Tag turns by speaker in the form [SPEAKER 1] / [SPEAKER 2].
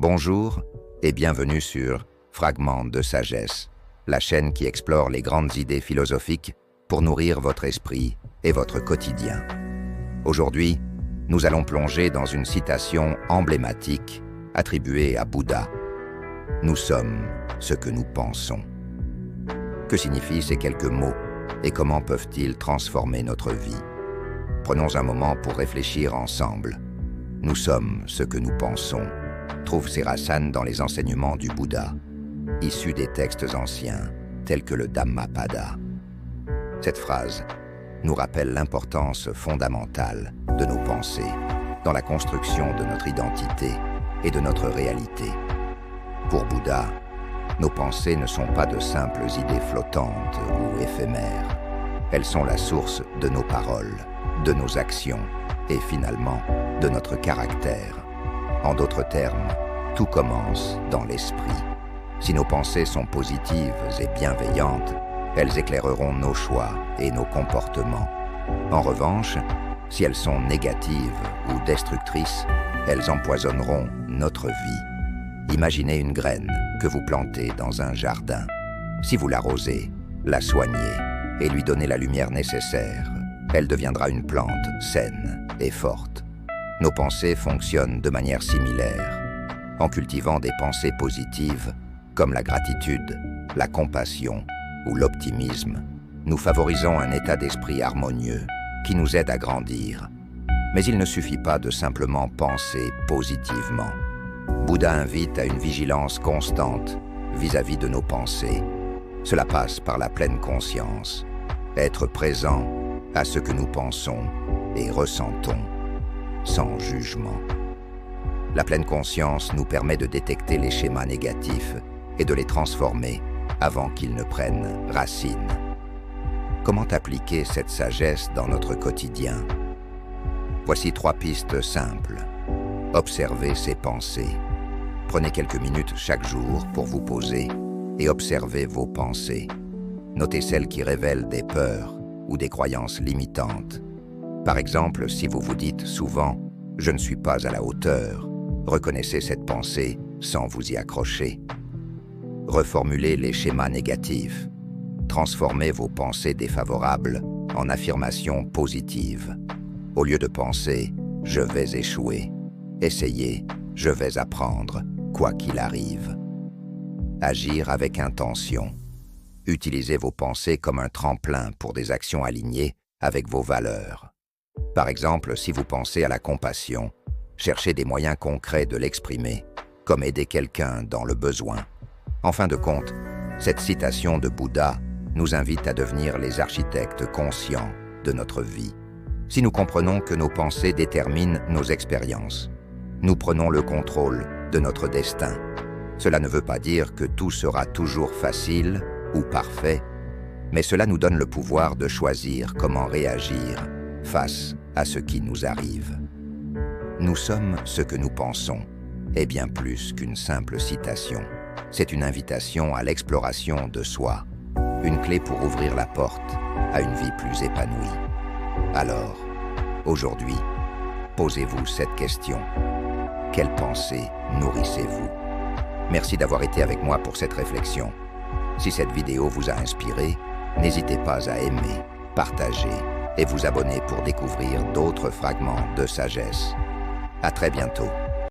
[SPEAKER 1] Bonjour et bienvenue sur Fragments de sagesse, la chaîne qui explore les grandes idées philosophiques pour nourrir votre esprit et votre quotidien. Aujourd'hui, nous allons plonger dans une citation emblématique attribuée à Bouddha. Nous sommes ce que nous pensons. Que signifient ces quelques mots et comment peuvent-ils transformer notre vie? Prenons un moment pour réfléchir ensemble. Nous sommes ce que nous pensons. Trouve ses racines dans les enseignements du Bouddha, issus des textes anciens, tels que le Dhammapada. Cette phrase nous rappelle l'importance fondamentale de nos pensées dans la construction de notre identité et de notre réalité. Pour Bouddha, nos pensées ne sont pas de simples idées flottantes ou éphémères. Elles sont la source de nos paroles, de nos actions et finalement de notre caractère. En d'autres termes, tout commence dans l'esprit. Si nos pensées sont positives et bienveillantes, elles éclaireront nos choix et nos comportements. En revanche, si elles sont négatives ou destructrices, elles empoisonneront notre vie. Imaginez une graine que vous plantez dans un jardin. Si vous l'arrosez, la soignez et lui donnez la lumière nécessaire, elle deviendra une plante saine et forte. Nos pensées fonctionnent de manière similaire. En cultivant des pensées positives, comme la gratitude, la compassion ou l'optimisme, nous favorisons un état d'esprit harmonieux qui nous aide à grandir. Mais il ne suffit pas de simplement penser positivement. Bouddha invite à une vigilance constante vis-à-vis de nos pensées. Cela passe par la pleine conscience, être présent à ce que nous pensons et ressentons, sans jugement. La pleine conscience nous permet de détecter les schémas négatifs et de les transformer avant qu'ils ne prennent racine. Comment appliquer cette sagesse dans notre quotidien? Voici 3 pistes simples. Observez ses pensées. Prenez quelques minutes chaque jour pour vous poser et observer vos pensées. Notez celles qui révèlent des peurs ou des croyances limitantes. Par exemple, si vous vous dites souvent « je ne suis pas à la hauteur », reconnaissez cette pensée sans vous y accrocher. Reformulez les schémas négatifs. Transformez vos pensées défavorables en affirmations positives. Au lieu de penser « je vais échouer », essayez « je vais apprendre, quoi qu'il arrive ». Agir avec intention. Utilisez vos pensées comme un tremplin pour des actions alignées avec vos valeurs. Par exemple, si vous pensez à la compassion, cherchez des moyens concrets de l'exprimer, comme aider quelqu'un dans le besoin. En fin de compte, cette citation de Bouddha nous invite à devenir les architectes conscients de notre vie. Si nous comprenons que nos pensées déterminent nos expériences, nous prenons le contrôle de notre destin. Cela ne veut pas dire que tout sera toujours facile ou parfait, mais cela nous donne le pouvoir de choisir comment réagir face à ce qui nous arrive. Nous sommes ce que nous pensons, est bien plus qu'une simple citation. C'est une invitation à l'exploration de soi, une clé pour ouvrir la porte à une vie plus épanouie. Alors, aujourd'hui, posez-vous cette question. Quelle pensée nourrissez-vous? Merci d'avoir été avec moi pour cette réflexion. Si cette vidéo vous a inspiré, n'hésitez pas à aimer, partager et vous abonner pour découvrir d'autres fragments de sagesse. À très bientôt.